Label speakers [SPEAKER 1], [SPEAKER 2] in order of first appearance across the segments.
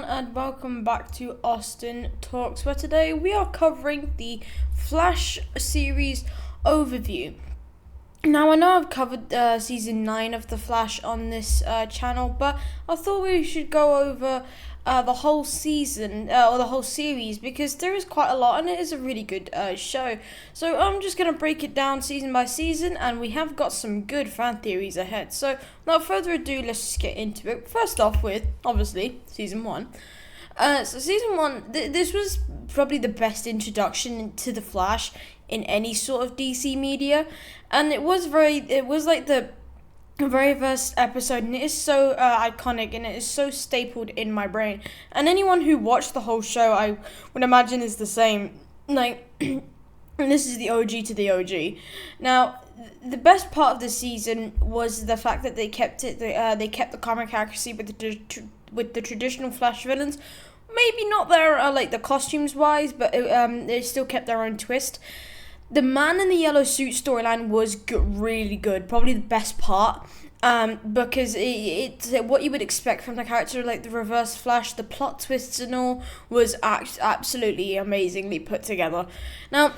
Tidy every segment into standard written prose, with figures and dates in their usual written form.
[SPEAKER 1] everyone, and welcome back to AustinTalks, where today we are covering the Flash series overview. Now, I know I've covered season 9 of The Flash on this channel, but I thought we should go over the whole season, or the whole series, because there is quite a lot, and it is a really good show. So I'm just going to break it down season by season, and we have got some good fan theories ahead. So without further ado, let's just get into it. First off with, obviously, season 1. So season 1, this was probably the best introduction to The Flash in any sort of DC media, and it was like the very first episode, and it is so iconic, and it is so stapled in my brain, and anyone who watched the whole show, I would imagine, is the same. Like, and this is the OG to the OG. Now, the best part of the season was the fact that they kept they kept the comic accuracy with the traditional Flash villains. Maybe not their like the costumes wise, but they still kept their own twist. The Man in the Yellow Suit storyline was really good, probably the best part, because it's what you would expect from the character, like the Reverse Flash, the plot twists and all, was absolutely amazingly put together. Now,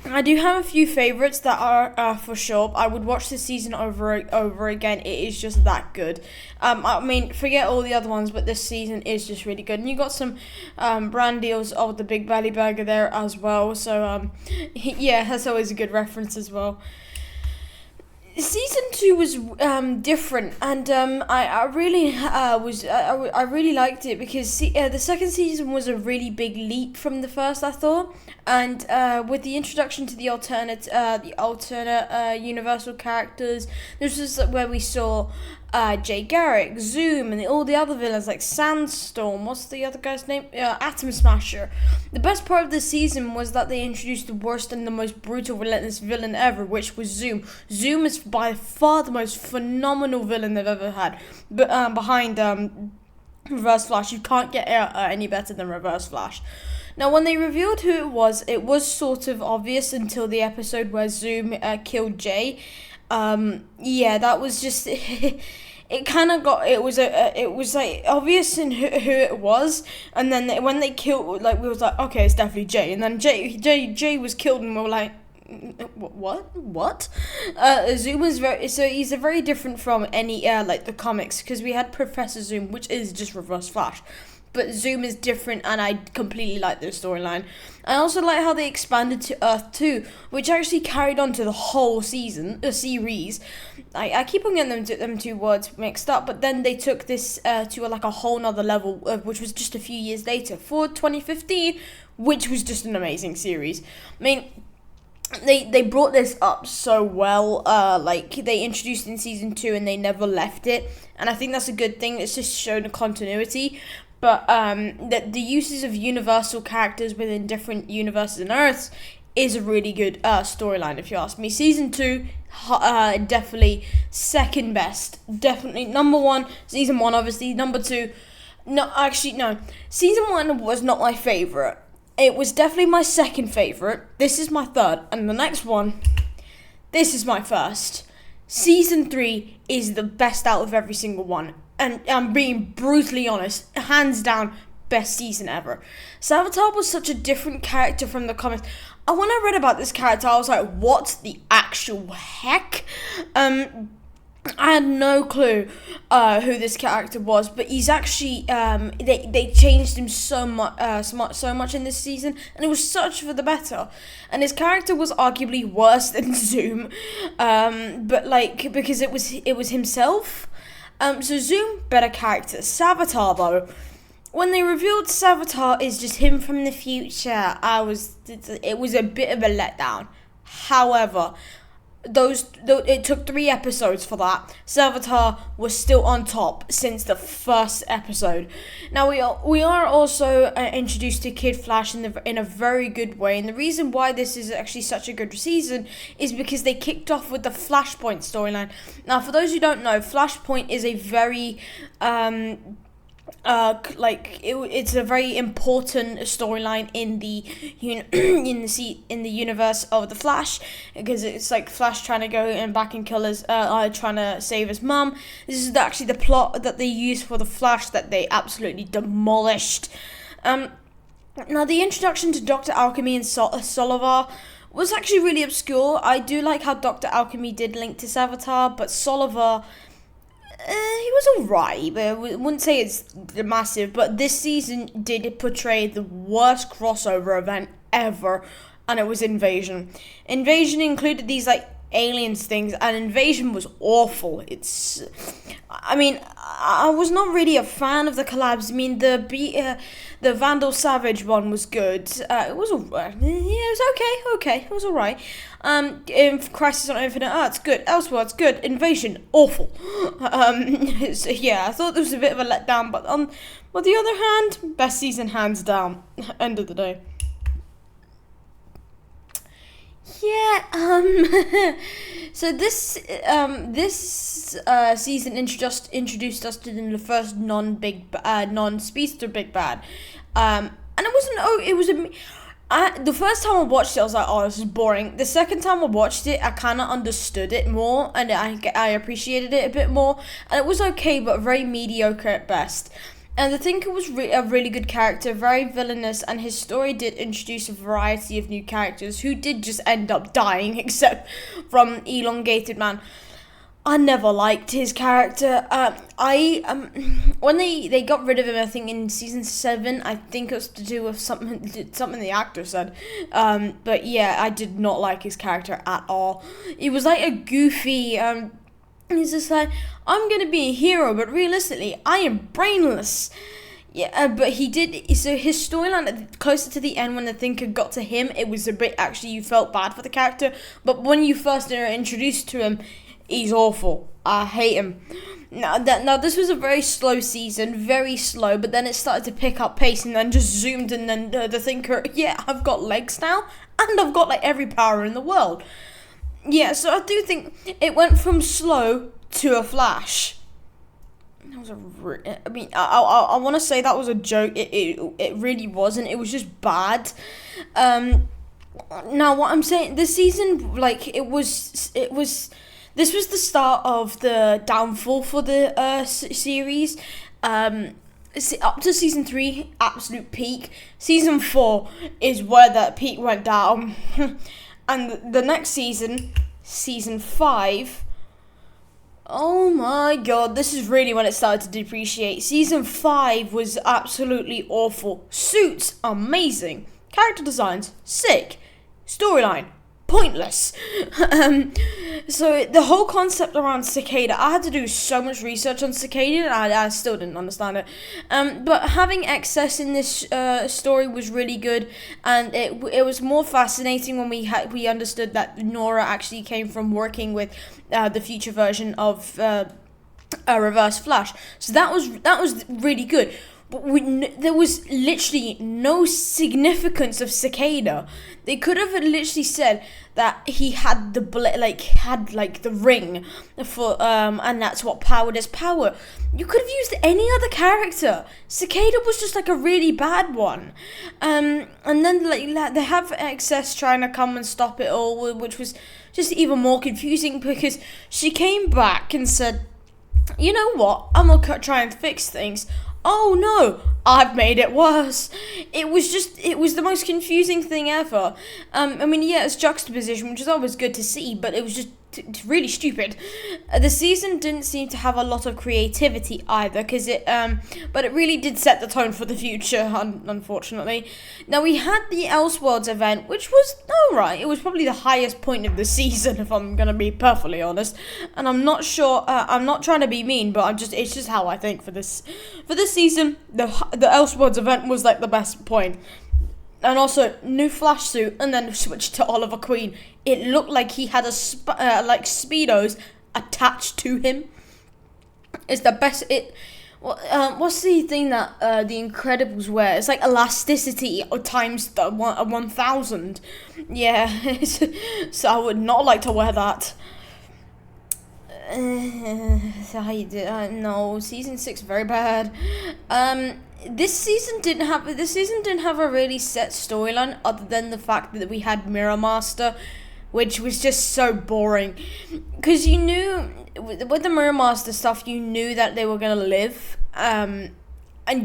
[SPEAKER 1] I do have a few favourites that are for sure. I would watch this season over again. It is just that good. I mean, forget all the other ones, but this season is just really good. And you got some brand deals of the Big Belly Burger there as well. So, yeah, that's always a good reference as well. Season 2 was different, and I really I really liked it because the second season was a really big leap from the first, I thought, and with the introduction to the alternate Universal characters, this was where we saw Jay Garrick, Zoom, and all the other villains like Sandstorm. What's the other guy's name? Atom Smasher. The best part of the season was that they introduced the worst and the most brutal, relentless villain ever, which was Zoom. Zoom is by far the most phenomenal villain they've ever had. But behind Reverse Flash, you can't get any better than Reverse Flash. Now, when they revealed who it was sort of obvious until the episode where Zoom killed Jay. Yeah, that was just it kind of got it was like obvious in who it was, and then when they killed, like, we was like, okay, it's definitely Jay, and then Jay was killed, and we were like, what? Zoom is he's a very different from any like the comics, because we had Professor Zoom, which is just Reverse Flash. But Zoom is different, and I completely like their storyline. I also like how they expanded to Earth 2, which actually carried on to the whole series. I keep on getting them two words mixed up, but then they took this to like a whole nother level, which was just a few years later, for 2015, which was just an amazing series. I mean, they brought this up so well, like they introduced it in season 2 and they never left it, and I think that's a good thing. It's just shown a continuity. But the uses of universal characters within different universes and Earths is a really good storyline, if you ask me. Season 2, definitely second best. Definitely number 1, season 1, obviously. Number 2, no. Season 1 was not my favourite. It was definitely my second favourite. This is my third. And the next one, this is my first. Season 3 is the best out of every single one. And I'm being brutally honest, hands down, best season ever. Savitar was such a different character from the comics. And when I read about this character, I was like, what the actual heck? I had no clue who this character was, but he's actually they changed him so much in this season, and it was such for the better. And his character was arguably worse than Zoom, but like, because it was himself. So Zoom, better character. Savitar, though, when they revealed Savitar is just him from the future, it was a bit of a letdown. However, it took 3 episodes for that. Savitar was still on top since the first episode. Now we are also introduced to Kid Flash in a very good way, and the reason why this is actually such a good season is because they kicked off with the Flashpoint storyline. Now, for those who don't know, Flashpoint is a very it's a very important storyline in the in the universe of the Flash, because it's like Flash trying to go and back and kill his trying to save his mum. This is actually the plot that they used for the Flash that they absolutely demolished. Now the introduction to Dr. Alchemy and Solivar was actually really obscure. I do like how Dr. Alchemy did link to Savitar, but Solivar, he was alright, but I wouldn't say it's massive. But this season did portray the worst crossover event ever, and it was Invasion. Invasion included these like aliens things, and Invasion was awful. I was not really a fan of the collabs. I mean, the Vandal Savage one was good. It was alright. Yeah, it was okay. It was alright. In Crisis on Infinite Earths, good. Elseworlds, good. Invasion, awful. I thought there was a bit of a letdown, but on the other hand, best season hands down. End of the day. Yeah. So this season introduced us to the first non-speedster big bad, and it wasn't. Oh, it was the first time I watched it, I was like, oh, this is boring. The second time I watched it, I kind of understood it more, and I appreciated it a bit more. And it was okay, but very mediocre at best. And the Thinker was a really good character, very villainous, and his story did introduce a variety of new characters who did just end up dying, except from Elongated Man. I never liked his character. When they got rid of him, I think in season 7, I think it was to do with something the actor said. But yeah, I did not like his character at all. It was like a goofy. He's just like, I'm gonna be a hero, but realistically, I am brainless. Yeah, but he did. So his storyline closer to the end, when the Thinker got to him, it was a bit. Actually, you felt bad for the character. But when you first are introduced to him, he's awful. I hate him. Now this was a very slow season, very slow. But then it started to pick up pace, and then just zoomed, and then the Thinker. Yeah, I've got legs now, and I've got like every power in the world. Yeah, so I do think it went from slow to a Flash. That was I want to say that was a joke. It really wasn't. It was just bad. Now what I'm saying, this season, like this was the start of the downfall for the series. Up to season 3, absolute peak. Season 4 is where that peak went down. And the next season, season 5, oh my god, this is really when it started to depreciate. Season 5 was absolutely awful. Suits, amazing. Character designs, sick. Storyline, pointless. So the whole concept around Cicada, I had to do so much research on Cicada, and I still didn't understand it. But having excess in this story was really good, and it was more fascinating when we understood that Nora actually came from working with the future version of a Reverse Flash. So that was really good. But there was literally no significance of Cicada. They could have literally said that he had the ring for and that's what powered his power. You could have used any other character. Cicada was just like a really bad one. And then they have Excess trying to come and stop it all, which was just even more confusing, because she came back and said, you know what, I'm gonna try and fix things. Oh no, I've made it worse. It was the most confusing thing ever. It's juxtaposition, which is always good to see, but it was just really stupid. The season didn't seem to have a lot of creativity either, but it really did set the tone for the future, unfortunately. Now, we had the Elseworlds event, which was alright. It was probably the highest point of the season, if I'm gonna be perfectly honest. And I'm not sure, I'm not trying to be mean, but it's just how I think for this season. The Elseworlds event was like the best point. And also, new Flash suit, and then switched to Oliver Queen. It looked like he had Speedos attached to him. It's the best. What's the thing that the Incredibles wear? It's like elasticity times 1,000. Yeah, so I would not like to wear that. No, season 6 very bad. This season didn't have a really set storyline other than the fact that we had Mirror Master, which was just so boring. Because you knew with the Mirror Master stuff, you knew that they were gonna live. And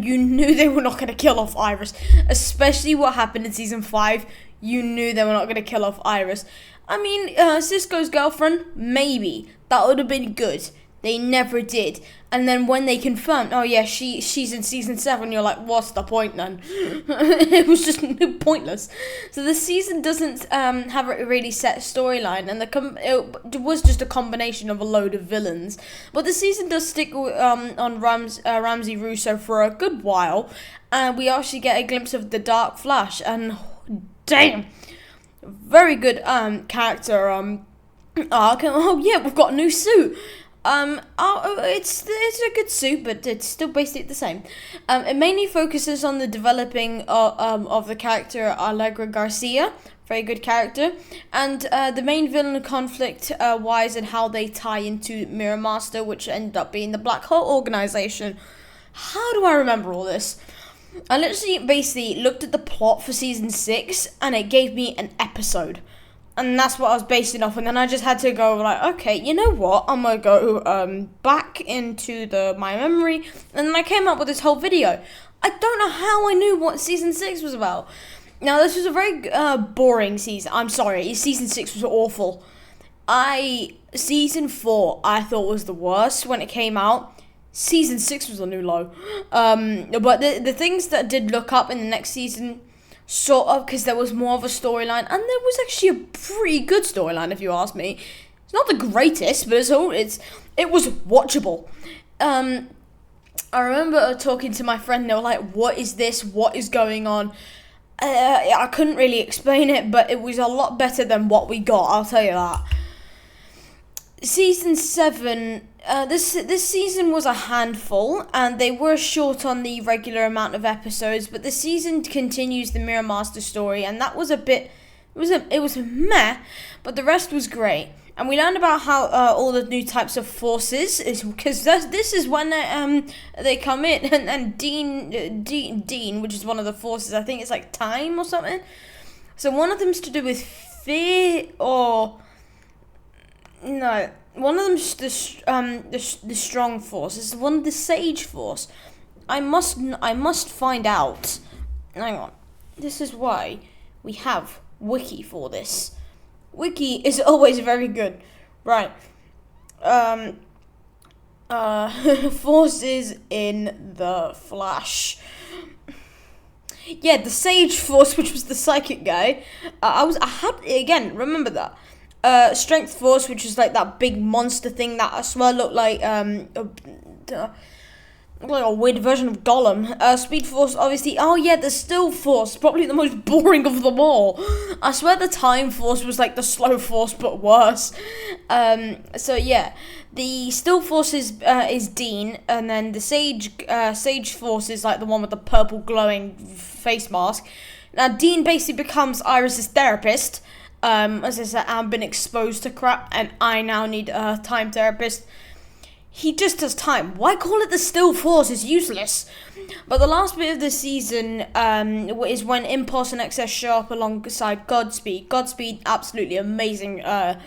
[SPEAKER 1] you knew they were not gonna kill off Iris, especially what happened in season 5. You knew they were not gonna kill off Iris. I mean, Cisco's girlfriend, maybe. That would have been good. They never did. And then when they confirmed, oh yeah, she's in season 7, you're like, what's the point then? It was just pointless. So the season doesn't have a really set storyline, and it was just a combination of a load of villains. But the season does stick on Ramsey Russo for a good while, and we actually get a glimpse of the Dark Flash, and damn! Very good character arc. Oh yeah, we've got a new suit. It's a good suit, but it's still basically the same. It mainly focuses on the developing of the character Allegra Garcia. Very good character, and the main villain conflict wise and how they tie into Mirror Master, which ended up being the Black Hole organization. How do I remember all this? I literally basically looked at the plot for season 6 and it gave me an episode. And that's what I was basing off, and then I just had to go like, okay, you know what? I'm gonna go back into my memory, and then I came up with this whole video. I don't know how I knew what season 6 was about. Now this was a very boring season. I'm sorry, season 6 was awful. Season 4 I thought was the worst when it came out. Season 6 was a new low. But the things that did look up in the next season, sort of, because there was more of a storyline, and there was actually a pretty good storyline, if you ask me. It's not the greatest, but it was watchable. I remember talking to my friend, they were like, what is this? What is going on? I couldn't really explain it, but it was a lot better than what we got, I'll tell you that. Season 7, this season was a handful, and they were short on the regular amount of episodes, but the season continues the Mirror Master story, and that was it was meh, but the rest was great. And we learned about how all the new types of forces is, because this is when they come in, and Dean, which is one of the forces, I think it's like time or something. So one of them's to do with fear, or no, one of them's the strong force. It's one of the sage force. I must find out. Hang on. This is why we have wiki for this. Wiki is always very good. Right. Forces in the Flash. Yeah, the Sage Force, which was the psychic guy. Remember that. Strength Force, which is like that big monster thing that I swear looked like a weird version of Gollum. Speed Force, obviously. Oh yeah, the Still Force, probably the most boring of them all. I swear the Time Force was like the Slow Force, but worse. So yeah, the Still Force is Dean, and then the Sage Force is like the one with the purple glowing face mask. Now Dean basically becomes Iris's therapist. As I said, I've been exposed to crap, and I now need a time therapist. He just does time. Why call it the Still Force? It's useless. But the last bit of the season is when Impulse and Excess show up alongside Godspeed. Godspeed, absolutely amazing, a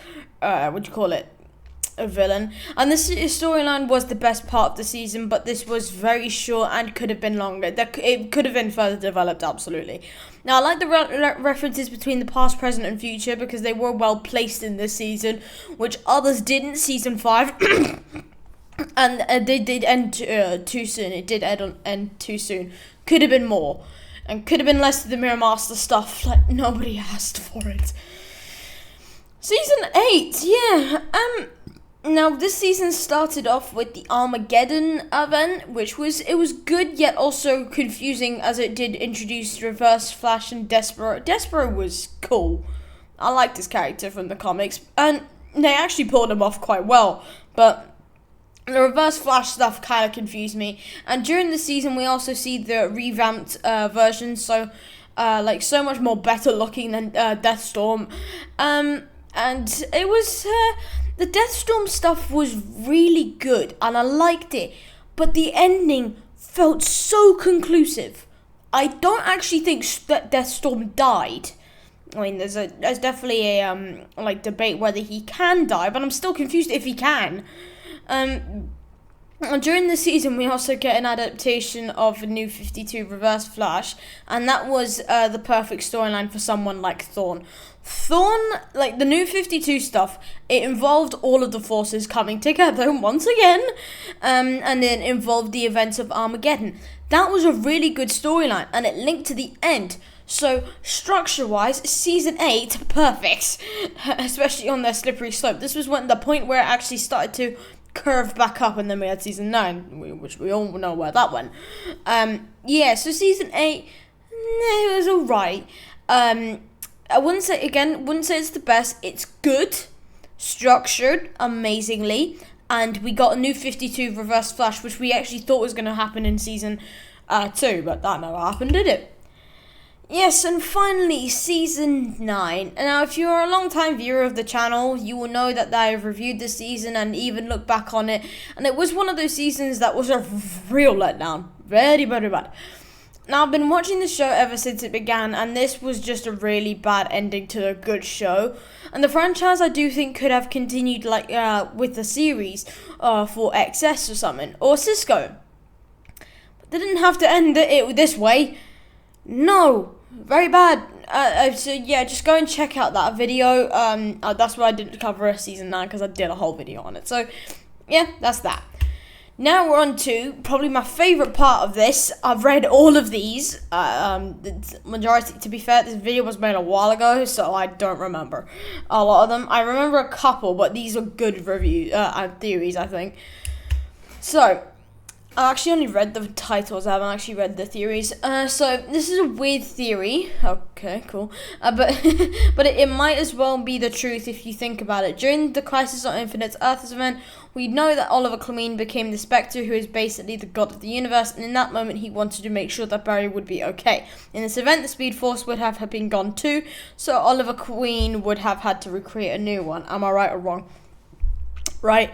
[SPEAKER 1] villain. And this storyline was the best part of the season, but this was very short and could have been longer. It could have been further developed, absolutely. Now, I like the references between the past, present, and future, because they were well placed in this season, which others didn't. Season 5... And they did end too soon. It did end too soon. Could have been more. And could have been less of the Mirror Master stuff. Like, nobody asked for it. Season 8, yeah. Now, this season started off with the Armageddon event, which was good, yet also confusing, as it did introduce Reverse Flash and Despero. Despero was cool. I liked his character from the comics. And they actually pulled him off quite well. But the Reverse Flash stuff kind of confused me. And during the season, we also see the revamped version, so so much more better looking than Deathstorm. And it was The Deathstorm stuff was really good and I liked it, but the ending felt so conclusive. I don't actually think that Deathstorm died. I mean, there's definitely a debate whether he can die, but I'm still confused if he can. During the season, we also get an adaptation of New 52 Reverse Flash, and that was the perfect storyline for someone like Thorn. Thorn, like the New 52 stuff, it involved all of the forces coming together once again, and it involved the events of Armageddon. That was a really good storyline, and it linked to the end. So, structure-wise, Season 8, perfect, especially on their slippery slope. This was when the point where it actually started to curve back up, and then we had Season 9, which we all know where that went. So Season 8, it was alright. I wouldn't say it's the best. It's good, structured amazingly, and we got a New 52 Reverse Flash, which we actually thought was going to happen in Season 2, but that never happened, did it? Yes, and finally, Season 9. Now, if you're a long-time viewer of the channel, you will know that I have reviewed this season and even looked back on it, and it was one of those seasons that was a real letdown. Very, very bad. Now, I've been watching the show ever since it began, and this was just a really bad ending to a good show. And the franchise, I do think, could have continued with the series for XS or something, or Cisco. But they didn't have to end it this way. No. Very bad. So yeah, just go and check out that video. That's why I didn't cover Season 9 because I did a whole video on it. So yeah, that's that. Now we're on to probably my favourite part of this. I've read all of these. The majority, to be fair, this video was made a while ago, so I don't remember a lot of them. I remember a couple, but these are good reviews and theories, I think. So I actually only read the titles, I haven't actually read the theories. So this is a weird theory. Okay, cool. But it might as well be the truth if you think about it. During the Crisis on Infinite Earths event, we know that Oliver Queen became the Spectre, who is basically the god of the universe, and in that moment he wanted to make sure that Barry would be okay. In this event, the Speed Force would have been gone too, so Oliver Queen would have had to recreate a new one. Am I right or wrong? Right.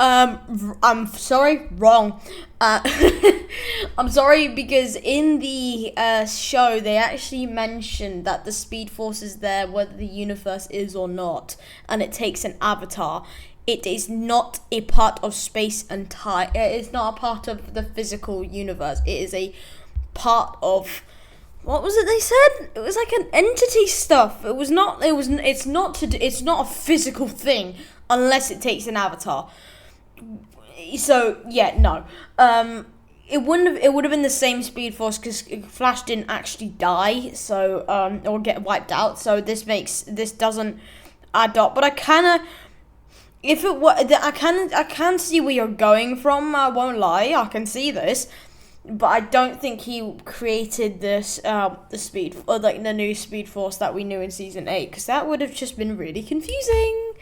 [SPEAKER 1] I'm sorry, wrong. I'm sorry because in the show they actually mentioned that the Speed Force is there whether the universe is or not, and it takes an avatar. It is not a part of space and time. It is not a part of the physical universe. It is a part of, what was it they said? It was like an entity stuff. It's not a physical thing unless it takes an avatar. So yeah, no. It would have been the same Speed Force because Flash didn't actually die, so or get wiped out. So this doesn't add up. But I can see where you're going from. I won't lie, I can see this, but I don't think he created this the speed or like the new Speed Force that we knew in Season 8, because that would have just been really confusing,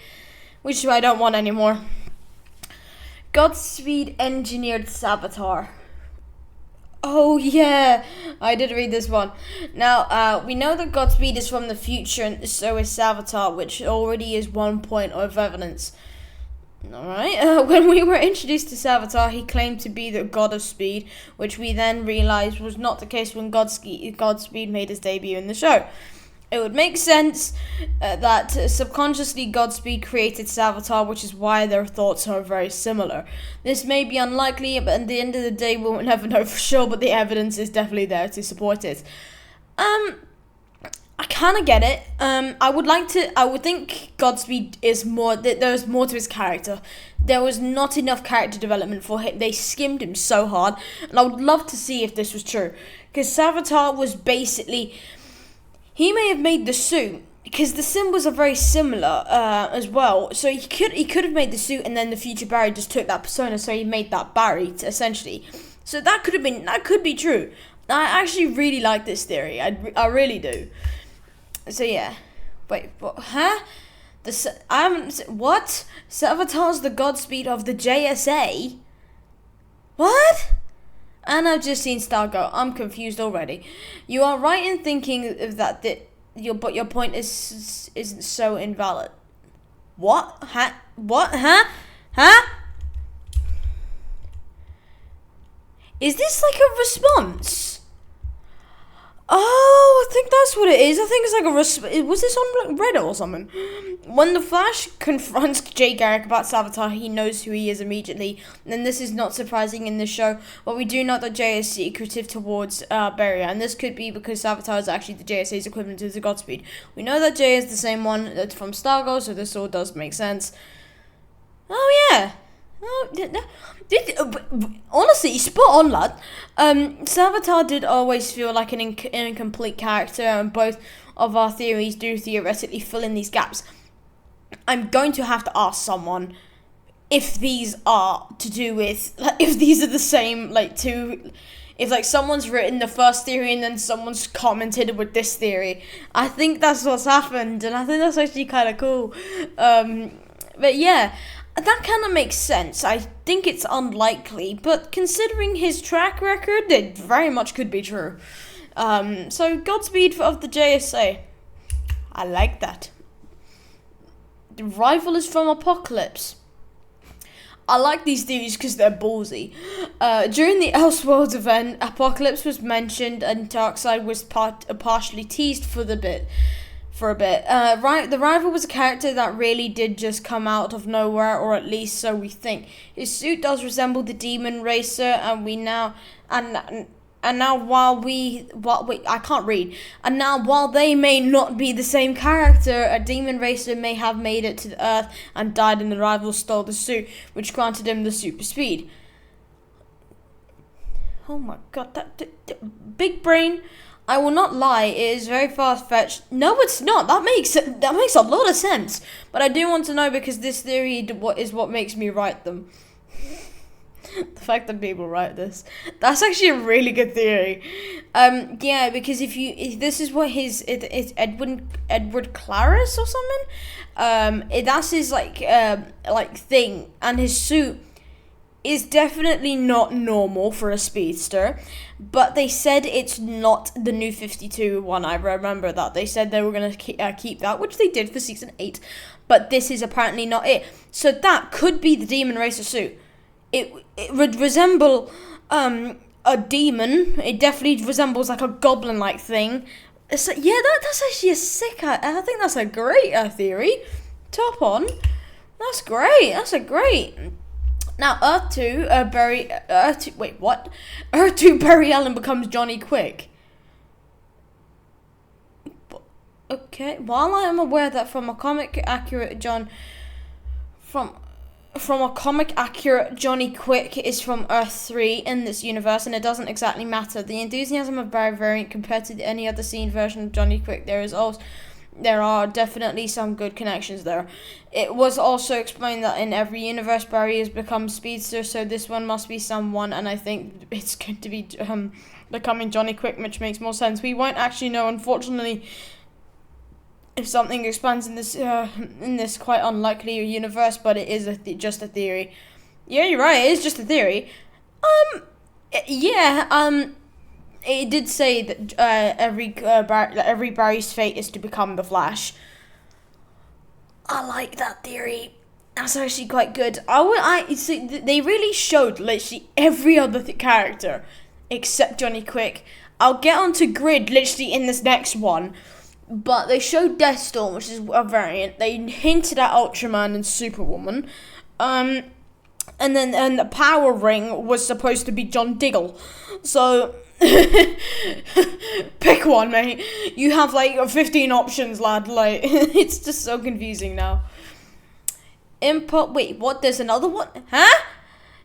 [SPEAKER 1] which I don't want anymore. Godspeed engineered Savitar. Oh yeah, I did read this one. Now, we know that Godspeed is from the future, and so is Savitar, which already is one point of evidence. Alright, when we were introduced to Savitar, he claimed to be the god of speed, which we then realized was not the case when Godspeed made his debut in the show. It would make sense that subconsciously Godspeed created Savitar, which is why their thoughts are very similar. This may be unlikely, but at the end of the day, we'll never know for sure, but the evidence is definitely there to support it. I kind of get it. I would think Godspeed is more, there's more to his character. There was not enough character development for him. They skimmed him so hard, and I would love to see if this was true. Because Savitar was basically, he may have made the suit, because the symbols are very similar as well. So he could have made the suit, and then the future Barry just took that persona, so he made that Barry, essentially. So that could be true. I actually really like this theory. I really do. So yeah, wait, what? Huh? What? Savitar's the Godspeed of the JSA? What? And I've just seen Star go. I'm confused already. You are right in thinking that but your point isn't so invalid. What? What? Huh? Huh? Is this like a response? Oh, I think that's what it is. I think it's like was this on like Reddit or something? When the Flash confronts Jay Garrick about Savitar, he knows who he is immediately. And this is not surprising in this show, but we do know that Jay is secretive towards Barrier, and this could be because Savitar is actually the JSA's equivalent to the Godspeed. We know that Jay is the same one that's from Stargo, so this all does make sense. Oh yeah. Honestly, spot on, lad. Savitar did always feel like an incomplete character, and both of our theories do theoretically fill in these gaps. I'm going to have to ask someone if these are to do with, if these are the same, if someone's written the first theory and then someone's commented with this theory. I think that's what's happened, and I think that's actually kind of cool. But yeah. That kind of makes sense. I think it's unlikely, but considering his track record, it very much could be true. So Godspeed of the JSA. I like that. The rival is from Apocalypse. I like these theories because they're ballsy. During the Elseworlds event, Apocalypse was mentioned and Darkseid was partially teased for a bit. The rival was a character that really did just come out of nowhere, or at least so we think. His suit does resemble the Demon Racer, and while they may not be the same character, a Demon Racer may have made it to the Earth and died, and the rival stole the suit, which granted him the super speed. Oh my god, that big brain. I will not lie, it is very far-fetched. No, it's not. That makes a lot of sense. But I do want to know because this theory is what makes me write them. The fact that people write this. That's actually a really good theory. Yeah, because if this is what it's Edward Claris or something. That's his thing, and his suit is definitely not normal for a speedster, but they said it's not the New 52 one. I remember that. They said they were going to keep that, which they did for Season 8, but this is apparently not it. So that could be the Demon Racer suit. It would resemble a demon. It definitely resembles like a goblin-like thing. So, yeah, that's actually a sick... I think that's a great theory. Top on. That's great. That's a great... Now, Earth 2, Barry Allen becomes Johnny Quick. Okay, while I am aware that from a comic accurate Johnny Quick is from Earth 3 in this universe, and it doesn't exactly matter. The enthusiasm of Barry variant compared to any other scene version of Johnny Quick, there are definitely some good connections there. It was also explained that in every universe, Barry has become Speedster, so this one must be someone, and I think it's going to be becoming Johnny Quick, which makes more sense. We won't actually know, unfortunately, if something expands in this quite unlikely universe, but it is just a theory. Yeah, you're right, it is just a theory. It did say that every Barry's fate is to become the Flash. I like that theory. That's actually quite good. They really showed literally every other character except Johnny Quick. I'll get onto Grid literally in this next one, but they showed Deathstorm, which is a variant. They hinted at Ultraman and Superwoman. And the Power Ring was supposed to be John Diggle. So pick one, mate. You have 15 options, lad. It's just so confusing now. Wait, what? There's another one? Huh?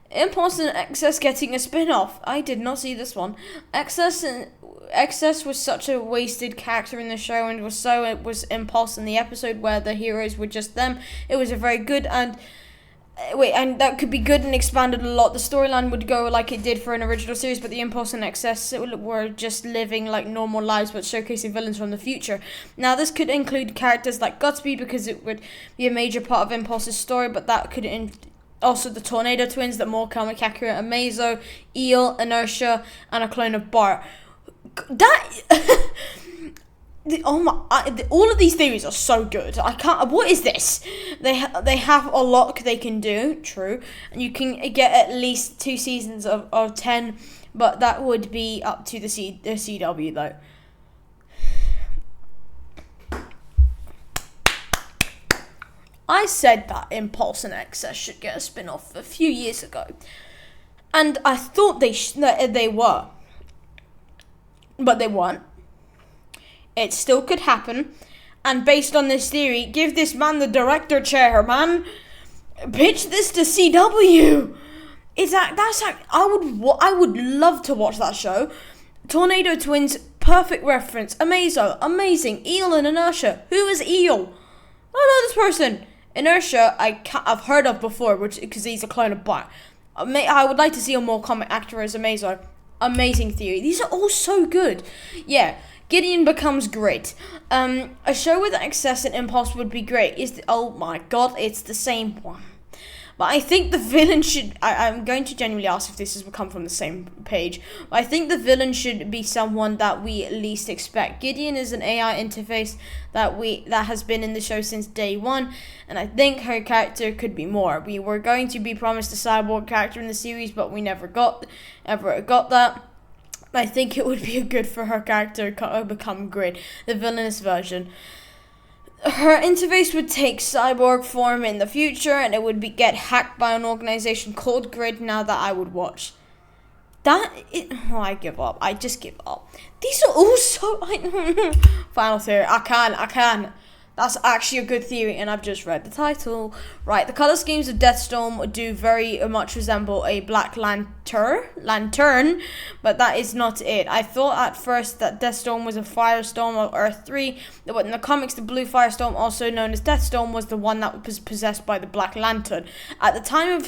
[SPEAKER 1] Impulse and Excess getting a spin-off. I did not see this one. Excess was such a wasted character in the show, and it was Impulse in the episode where the heroes were just them. It was a very good and that could be good and expanded a lot. The storyline would go like it did for an original series, but the Impulse and Excess were just living like normal lives but showcasing villains from the future. Now this could include characters like Godspeed because it would be a major part of Impulse's story, but that could also the Tornado Twins, that more comic accurate Amazo, Eel, Inertia, and a clone of Bart. That All of these theories are so good. I can't. What is this? They have a lot they can do. True, and you can get at least 2 seasons of 10, but that would be up to the CW though. I said that Impulse and Excess should get a spin-off a few years ago, and I thought they were, but they weren't. It still could happen, and based on this theory, give this man the director chair, man. Pitch this to CW. I would love to watch that show. Tornado Twins, perfect reference. Amazing. Eel and Inertia. Who is Eel? I don't know this person. Inertia, I've heard of before, because he's a clone of Bart. I would like to see a more comic actor as Amazo. Amazing theory. These are all so good. Yeah. Gideon becomes great. A show with Excess and Impulse would be great. Oh my god, it's the same one. But I think the villain should... I'm going to genuinely ask if this has come from the same page. But I think the villain should be someone that we least expect. Gideon is an AI interface that has been in the show since day one. And I think her character could be more. We were going to be promised a cyborg character in the series, but we never got that. I think it would be good for her character to become Grid, the villainous version. Her interface would take cyborg form in the future, and it would get hacked by an organization called Grid. Now that I would watch. I give up. I just give up. These are all so... Final theory. I can. That's actually a good theory, and I've just read the title. Right, the color schemes of Deathstorm do very much resemble a Black Lantern, but that is not it. I thought at first that Deathstorm was a firestorm of Earth 3, but in the comics, the blue firestorm, also known as Deathstorm, was the one that was possessed by the Black Lantern. At the time of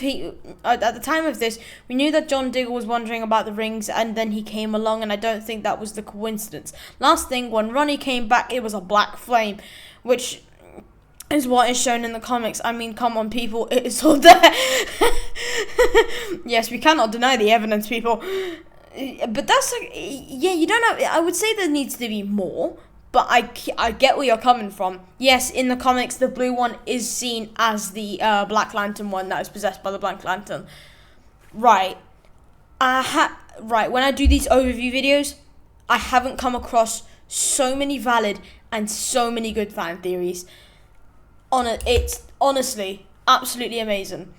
[SPEAKER 1] this, we knew that John Diggle was wondering about the rings, and then he came along, and I don't think that was the coincidence. Last thing, when Ronnie came back, it was a black flame, which is what is shown in the comics. I mean, come on, people, it is all there. Yes, we cannot deny the evidence, people. But that's you don't have... I would say there needs to be more, but I get where you're coming from. Yes, in the comics, the blue one is seen as the Black Lantern one that is possessed by the Black Lantern. Right. Right, when I do these overview videos, I haven't come across so many valid and so many good fan theories. It's honestly absolutely amazing.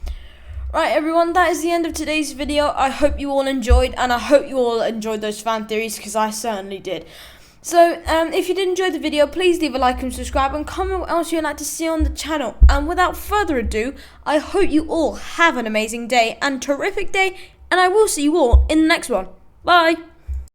[SPEAKER 1] Right, everyone, that is the end of today's video. I hope you all enjoyed, and I hope you all enjoyed those fan theories, because I certainly did. So, if you did enjoy the video, please leave a like and subscribe, and comment what else you'd like to see on the channel. And without further ado, I hope you all have an amazing day and terrific day, and I will see you all in the next one. Bye!